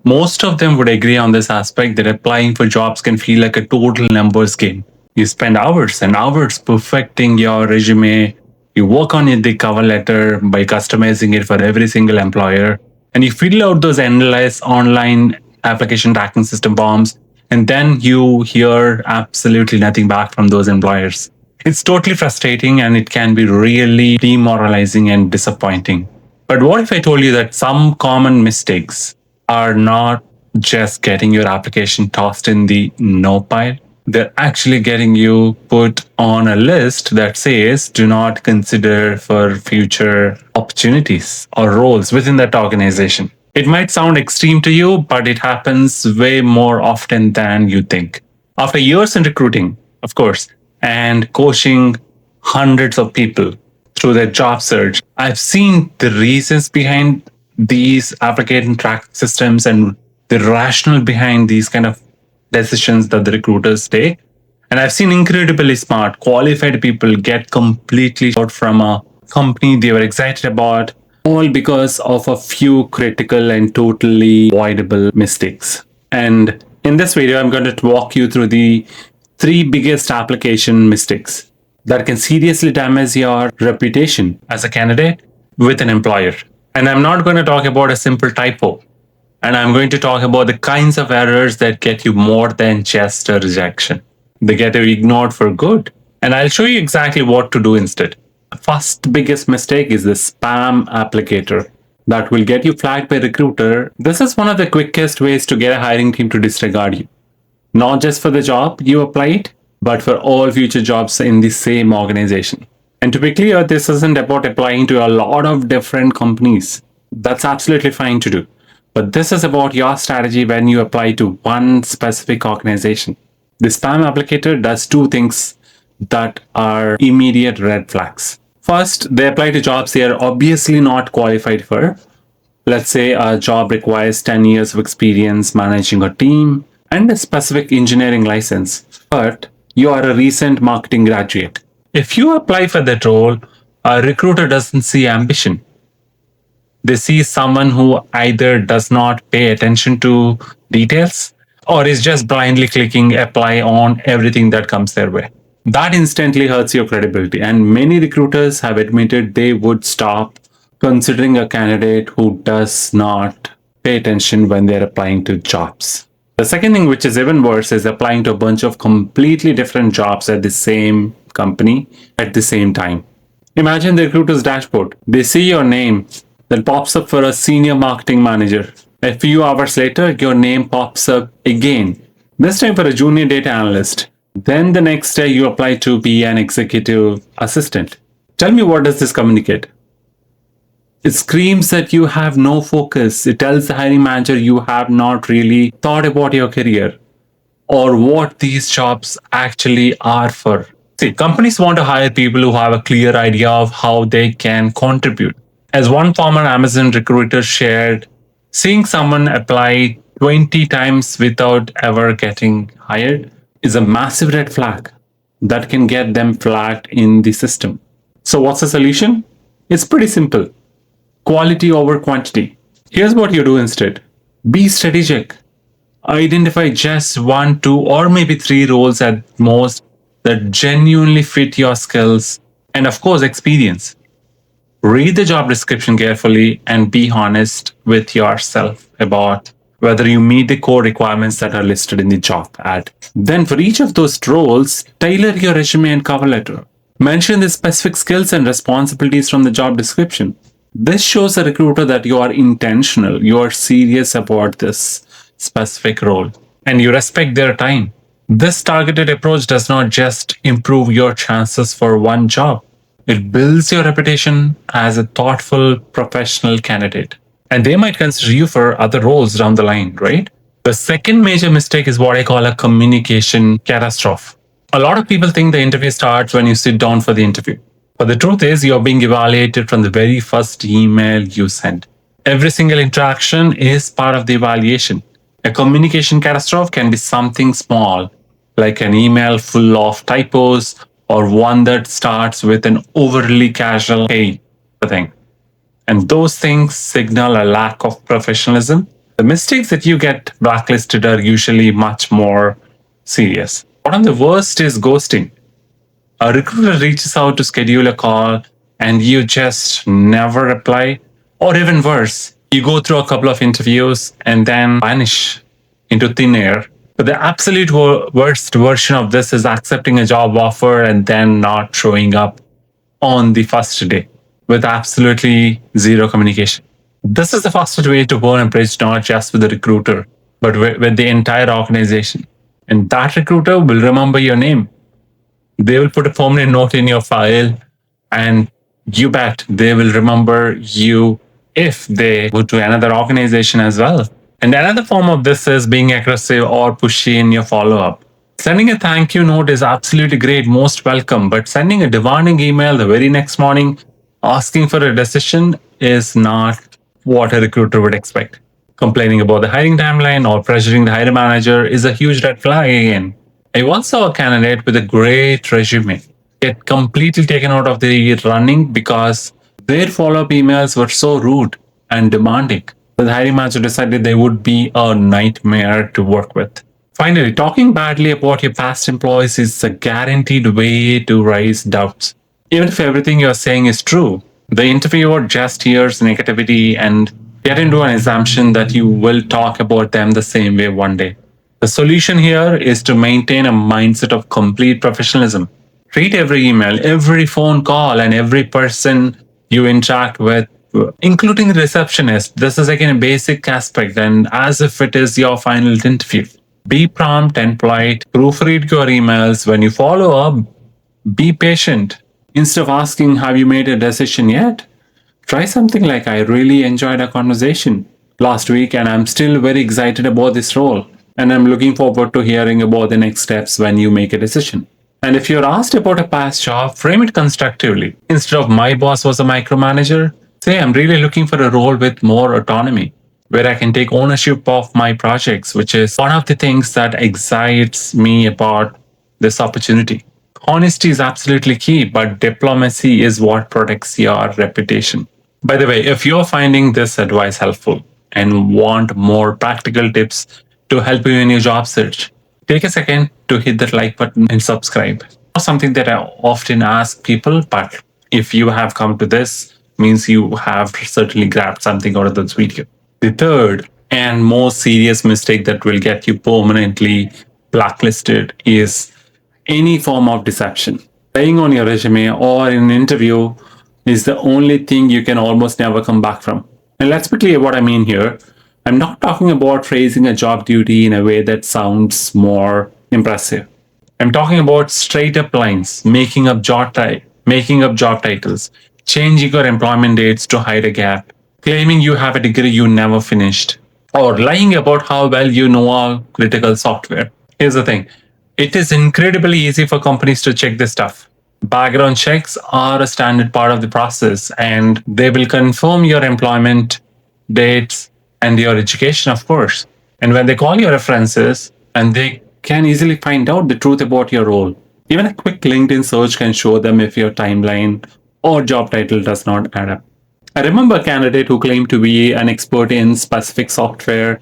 Most of them would agree on this aspect that applying for jobs can feel like a total numbers game. You spend hours and hours perfecting your resume. You work on the cover letter by customizing it for every single employer. And you fill out those endless online application tracking system forms. And then you hear absolutely nothing back from those employers. It's totally frustrating and it can be really demoralizing and disappointing. But what if I told you that some common mistakes are not just getting your application tossed in the no pile? They're actually getting you put on a list that says do not consider for future opportunities or roles within that organization. It might sound extreme to you, but it happens way more often than you think. After years in recruiting, of course, and coaching hundreds of people through their job search, I've seen the reasons behind these application track systems and the rationale behind these kind of decisions that the recruiters take. And I've seen incredibly smart, qualified people get completely out from a company they were excited about, all because of a few critical and totally avoidable mistakes. And in this video, I'm going to walk you through the 3 biggest application mistakes that can seriously damage your reputation as a candidate with an employer. And I'm not going to talk about a simple typo. And I'm going to talk about the kinds of errors that get you more than just a rejection. They get you ignored for good. And I'll show you exactly what to do instead. The first biggest mistake is the spam applicator that will get you flagged by recruiter. This is one of the quickest ways to get a hiring team to disregard you. Not just for the job you applied, but for all future jobs in the same organization. And to be clear, this isn't about applying to a lot of different companies. That's absolutely fine to do. But this is about your strategy when you apply to one specific organization. The spam applicator does 2 things that are immediate red flags. First, they apply to jobs they are obviously not qualified for. Let's say a job requires 10 years of experience managing a team and a specific engineering license, but you are a recent marketing graduate. If you apply for that role, a recruiter doesn't see ambition. They see someone who either does not pay attention to details or is just blindly clicking apply on everything that comes their way. That instantly hurts your credibility, and many recruiters have admitted they would stop considering a candidate who does not pay attention when they're applying to jobs. The second thing, which is even worse, is applying to a bunch of completely different jobs at the same company at the same time. Imagine the recruiter's dashboard. They see your name that pops up for a senior marketing manager. A few hours later, your name pops up again, this time for a junior data analyst. Then the next day, you apply to be an executive assistant. Tell me, what does this communicate? It screams that you have no focus. It tells the hiring manager you have not really thought about your career or what these jobs actually are for. See, companies want to hire people who have a clear idea of how they can contribute. As one former Amazon recruiter shared, seeing someone apply 20 times without ever getting hired is a massive red flag that can get them flagged in the system. So what's the solution? It's pretty simple. Quality over quantity. Here's what you do instead. Be strategic. Identify just 1, 2, or maybe 3 roles at most that genuinely fit your skills and, of course, experience. Read the job description carefully and be honest with yourself about whether you meet the core requirements that are listed in the job ad. Then for each of those roles, tailor your resume and cover letter. Mention the specific skills and responsibilities from the job description. This shows the recruiter that you are intentional, you are serious about this specific role, and you respect their time. This targeted approach does not just improve your chances for one job, it builds your reputation as a thoughtful, professional candidate. And they might consider you for other roles down the line, right? The second major mistake is what I call a communication catastrophe. A lot of people think the interview starts when you sit down for the interview. But the truth is, you're being evaluated from the very first email you send. Every single interaction is part of the evaluation. A communication catastrophe can be something small, like an email full of typos or one that starts with an overly casual, hey, thing. And those things signal a lack of professionalism The mistakes that you get blacklisted are usually much more serious. One of the worst is ghosting. A recruiter reaches out to schedule a call and you just never reply. Or even worse, you go through a couple of interviews and then vanish into thin air. But the absolute worst version of this is accepting a job offer and then not showing up on the first day with absolutely zero communication. This is the fastest way to burn a bridge, not just with the recruiter, but with the entire organization. And that recruiter will remember your name. They will put a permanent note in your file, and you bet they will remember you if they go to another organization as well. And another form of this is being aggressive or pushy in your follow up. Sending a thank you note is absolutely great, most welcome, but sending a demanding email the very next morning asking for a decision is not what a recruiter would expect. Complaining about the hiring timeline or pressuring the hiring manager is a huge red flag again. I once saw a candidate with a great resume get completely taken out of the running because their follow up emails were so rude and demanding. The hiring manager decided they would be a nightmare to work with. Finally, talking badly about your past employees is a guaranteed way to raise doubts. Even if everything you're saying is true, the interviewer just hears negativity and get into an assumption that you will talk about them the same way one day. The solution here is to maintain a mindset of complete professionalism. Treat every email, every phone call, and every person you interact with, including the receptionist. This is again a basic aspect, and as if it is your final interview. Be prompt and polite. Proofread your emails. When you follow up, be patient. Instead of asking, have you made a decision yet? Try something like, I really enjoyed our conversation last week and I'm still very excited about this role. And I'm looking forward to hearing about the next steps when you make a decision. And if you're asked about a past job, frame it constructively. Instead of my boss was a micromanager, say I'm really looking for a role with more autonomy, where I can take ownership of my projects, which is one of the things that excites me about this opportunity. Honesty is absolutely key, but diplomacy is what protects your reputation. By the way, if you're finding this advice helpful and want more practical tips to help you in your job search, take a second to hit that like button and subscribe. Something that I often ask people, but if you have come to this, means you have certainly grabbed something out of this video. The third and most serious mistake that will get you permanently blacklisted is any form of deception. Lying on your resume or in an interview is the only thing you can almost never come back from. And let's be clear what I mean here. I'm not talking about phrasing a job duty in a way that sounds more impressive. I'm talking about straight up lines, making up job titles, changing your employment dates to hide a gap, claiming you have a degree you never finished, or lying about how well you know a critical software. Here's the thing. It is incredibly easy for companies to check this stuff. Background checks are a standard part of the process, and they will confirm your employment dates and your education, of course. And when they call your references, and they can easily find out the truth about your role. Even a quick LinkedIn search can show them if your timeline or job title does not add up. I remember a candidate who claimed to be an expert in specific software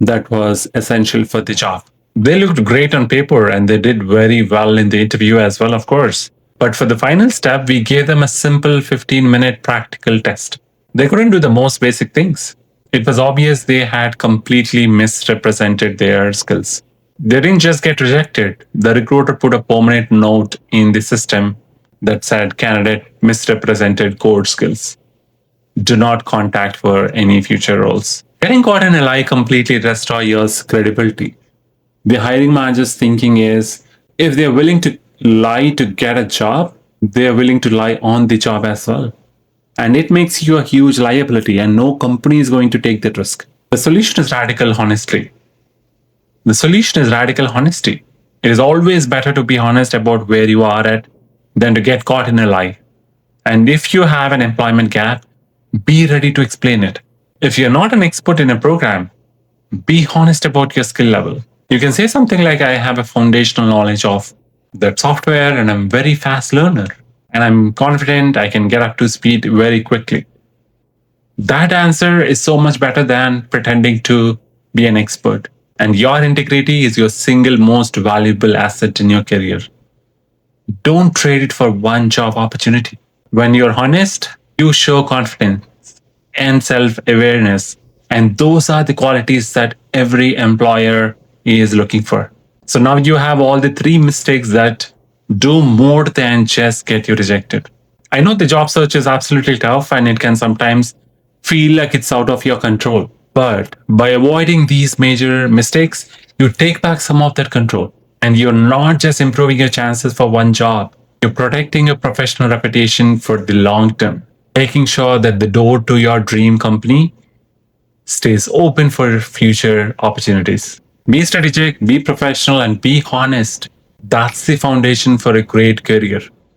that was essential for the job. They looked great on paper and they did very well in the interview as well, of course. But for the final step, we gave them a simple 15-minute practical test. They couldn't do the most basic things. It was obvious they had completely misrepresented their skills. They didn't just get rejected. The recruiter put a permanent note in the system that said candidate misrepresented core skills. Do not contact for any future roles. Getting caught in a lie completely destroys your credibility. The hiring manager's thinking is, if they're willing to lie to get a job, they're willing to lie on the job as well. And it makes you a huge liability, and no company is going to take that risk. The solution is radical honesty. It is always better to be honest about where you are at than to get caught in a lie. And if you have an employment gap, be ready to explain it. If you're not an expert in a program, be honest about your skill level. You can say something like, I have a foundational knowledge of that software and I'm a very fast learner and I'm confident I can get up to speed very quickly. That answer is so much better than pretending to be an expert. And your integrity is your single most valuable asset in your career. Don't trade it for one job opportunity. When you're honest, you show confidence and self awareness. And those are the qualities that every employer is looking for. So now you have all the three mistakes that do more than just get you rejected. I know the job search is absolutely tough and it can sometimes feel like it's out of your control. But by avoiding these major mistakes, you take back some of that control. And you're not just improving your chances for one job, you're protecting your professional reputation for the long term, making sure that the door to your dream company stays open for future opportunities. Be strategic, be professional, and be honest. That's the foundation for a great career.